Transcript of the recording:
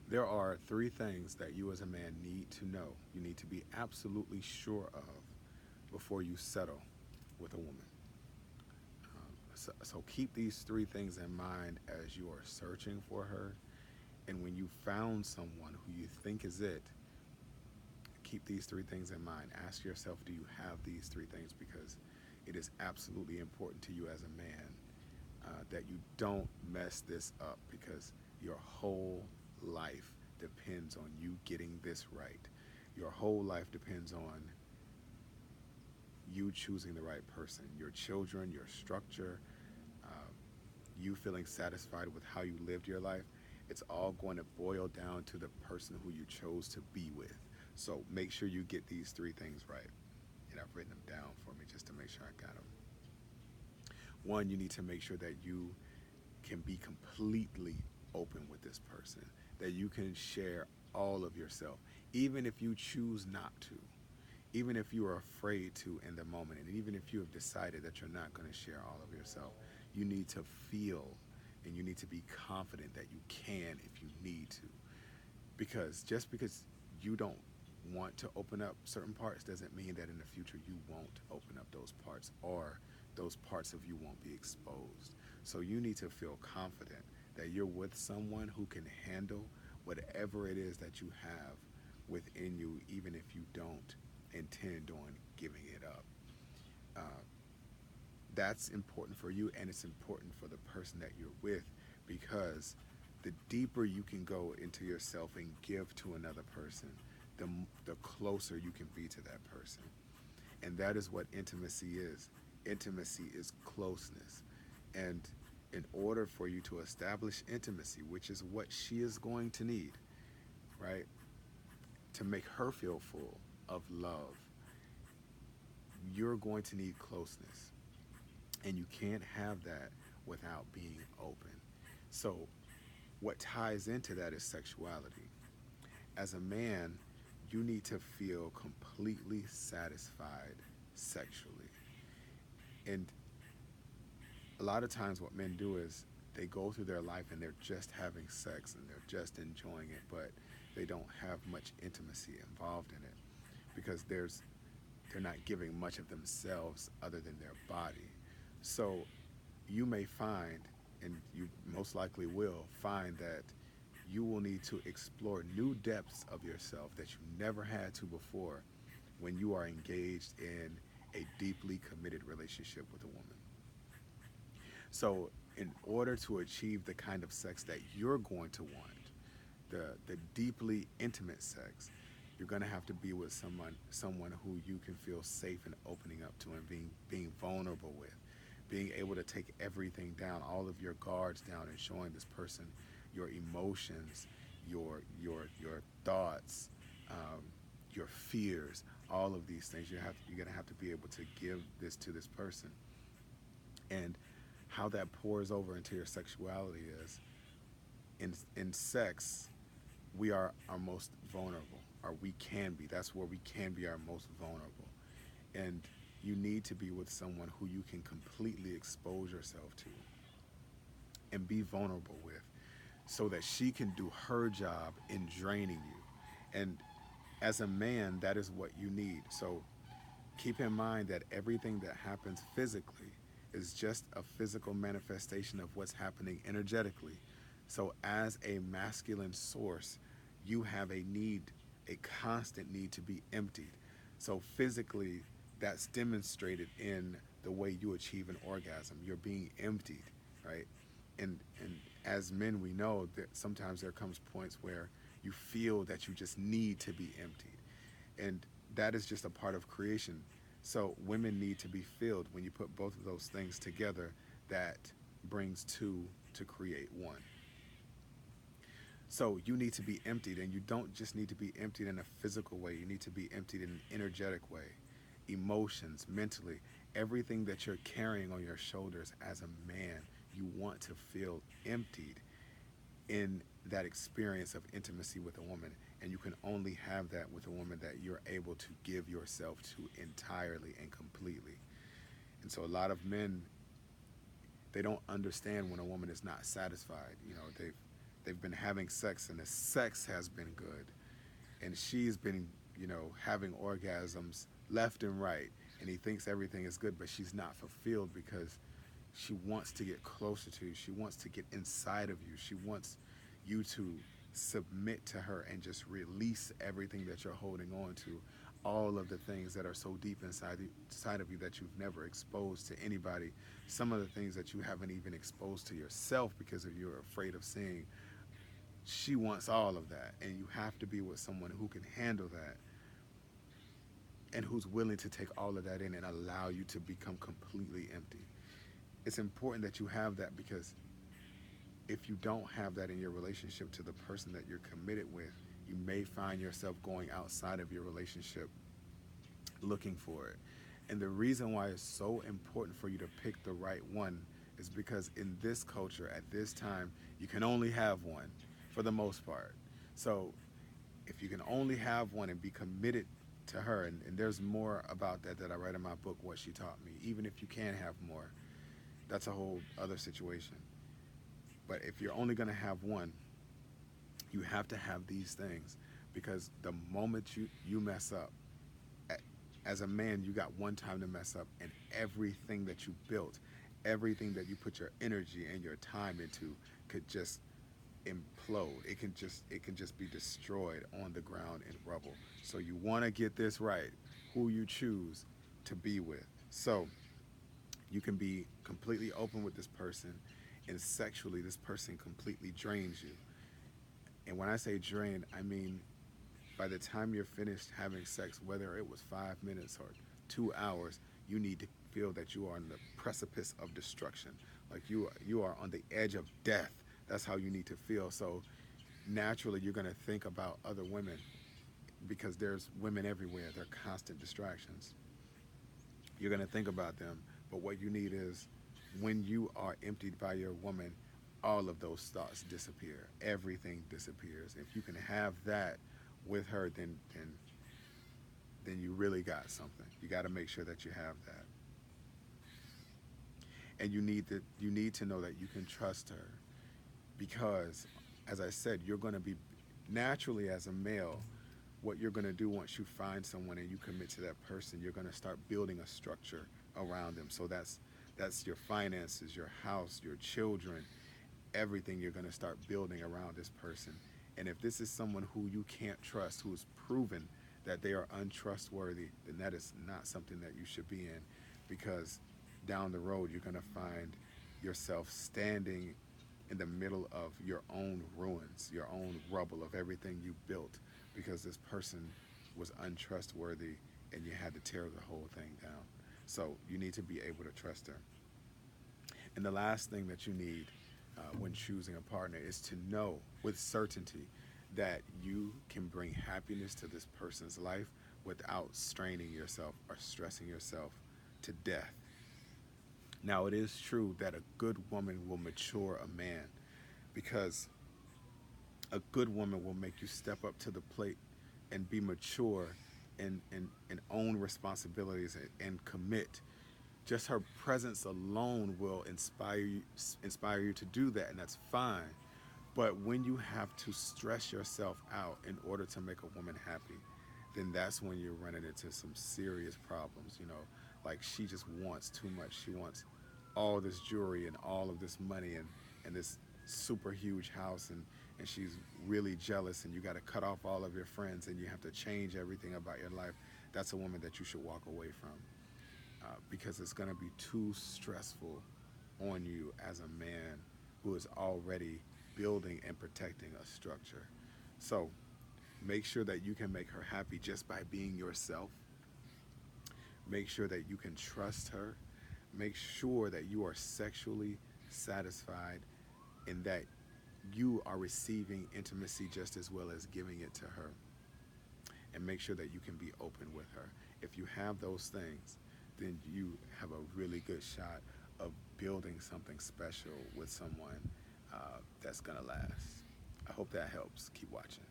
There are three things that you as a man need to know. You need to be absolutely sure of before you settle with a woman. So keep these three things in mind as you are searching for her. And when you found someone who you think is it, keep these three things in mind. Ask yourself, do you have these three things? Because it is absolutely important to you as a man that you don't mess this up, because your whole life depends on you getting this right. Your whole life depends on you choosing the right person. Your children, your structure, uh, you feeling satisfied with how you lived your life. It's all going to boil down to the person who you chose to be with. So make sure you get these three things right. And I've written them down for me just to make sure I got them. One, you need to make sure that you can be completely open with this person, that you can share all of yourself, even if you choose not to, even if you are afraid to in the moment, and even if you have decided that you're not going to share all of yourself. You need to feel and you need to be confident that you can if you need to. Because just because you don't want to open up certain parts doesn't mean that in the future you won't open up those parts, or those parts of you won't be exposed. So you need to feel confident that you're with someone who can handle whatever it is that you have within you, even if you don't intend on giving it up. Uh, that's important for you, and it's important for the person that you're with, because the deeper you can go into yourself and give to another person, the closer you can be to that person. And that is what intimacy is. Intimacy is closeness. And in order for you to establish intimacy, which is what she is going to need, right, to make her feel full of love, you're going to need closeness. And you can't have that without being open. So, what ties into that is sexuality. As a man, you need to feel completely satisfied sexually. And a lot of times, what men do is they go through their life and they're just having sex and they're just enjoying it, but they don't have much intimacy involved in it, because they're not giving much of themselves other than their body. So you may find, and you most likely will find, that you will need to explore new depths of yourself that you never had to before when you are engaged in a deeply committed relationship with a woman. So, in order to achieve the kind of sex that you're going to want, the deeply intimate sex, you're going to have to be with someone who you can feel safe and opening up to, and being vulnerable with, being able to take everything down, all of your guards down, and showing this person your emotions, your thoughts, um, your fears, all of these things. You're gonna have to be able to give this to this person. And how that pours over into your sexuality is, in sex, we are our most vulnerable, or we can be. That's where we can be our most vulnerable. And you need to be with someone who you can completely expose yourself to and be vulnerable with, so that she can do her job in draining you. And as a man, that is what you need. So keep in mind that everything that happens physically is just a physical manifestation of what's happening energetically. So, as a masculine source, you have a need, a constant need to be emptied. So, physically, that's demonstrated in the way you achieve an orgasm. You're being emptied, right? And as men, we know that sometimes there comes points where you feel that you just need to be emptied, and that is just a part of creation. So women need to be filled. When you put both of those things together, that brings two to create one. So you need to be emptied, and you don't just need to be emptied in a physical way. You need to be emptied in an energetic way, emotions, mentally, everything that you're carrying on your shoulders as a man. You want to feel emptied in that experience of intimacy with a woman. And you can only have that with a woman that you're able to give yourself to entirely and completely. And so a lot of men, they don't understand when a woman is not satisfied. They've they've been having sex and the sex has been good, and she's been, having orgasms left and right, and he thinks everything is good, but she's not fulfilled because she wants to get closer to you. She wants to get inside of you. She wants you to submit to her and just release everything that you're holding on to, all of the things that are so deep inside of you that you've never exposed to anybody, some of the things that you haven't even exposed to yourself because of you're afraid of seeing. She wants all of that, and you have to be with someone who can handle that and who's willing to take all of that in and allow you to become completely empty. It's important that you have that, because if you don't have that in your relationship to the person that you're committed with, you may find yourself going outside of your relationship looking for it. And the reason why it's so important for you to pick the right one is because in this culture, at this time, you can only have one for the most part. So if you can only have one and be committed to her, and there's more about that I write in my book, What She Taught Me. Even if you can have more, that's a whole other situation. But if you're only going to have one, you have to have these things, because the moment you mess up, as a man, you got one time to mess up, and everything that you built, everything that you put your energy and your time into could just implode. It can just be destroyed on the ground in rubble. So you want to get this right, who you choose to be with. So you can be completely open with this person, and sexually this person completely drains you. And when I say drain, I mean by the time you're finished having sex, whether it was 5 minutes or 2 hours, you need to feel that you are on the precipice of destruction. Like you are on the edge of death. That's how you need to feel. So naturally, you're going to think about other women, because there's women everywhere. They're constant distractions. You're going to think about them. But what you need is, when you are emptied by your woman, all of those thoughts disappear. Everything disappears. If you can have that with her, then you really got something. You got to make sure that you have that. And you need to know that you can trust her, because, as I said, you're going to be naturally, as a male, what you're going to do once you find someone and you commit to that person, you're going to start building a structure around them. So that's your finances, your house, your children, everything you're going to start building around this person. And if this is someone who you can't trust, who is proven that they are untrustworthy, then that is not something that you should be in, because down the road you're going to find yourself standing in the middle of your own ruins, your own rubble of everything you built, because this person was untrustworthy and you had to tear the whole thing down. So you need to be able to trust her. And the last thing that you need when choosing a partner is to know with certainty that you can bring happiness to this person's life without straining yourself or stressing yourself to death. Now, it is true that a good woman will mature a man, because a good woman will make you step up to the plate and be mature and own responsibilities and commit. Just her presence alone will inspire you to do that, and that's fine. But when you have to stress yourself out in order to make a woman happy, then that's when you're running into some serious problems. Like, she just wants too much. She wants all this jewelry and all of this money and this super huge house, and she's really jealous, and you got to cut off all of your friends, and you have to change everything about your life. That's a woman that you should walk away from, because it's going to be too stressful on you as a man who is already building and protecting a structure. So make sure that you can make her happy just by being yourself. Make sure that you can trust her. Make sure that you are sexually satisfied and that you are receiving intimacy just as well as giving it to her. And make sure that you can be open with her. If you have those things, then you have a really good shot of building something special with someone that's going to last. I hope that helps. Keep watching.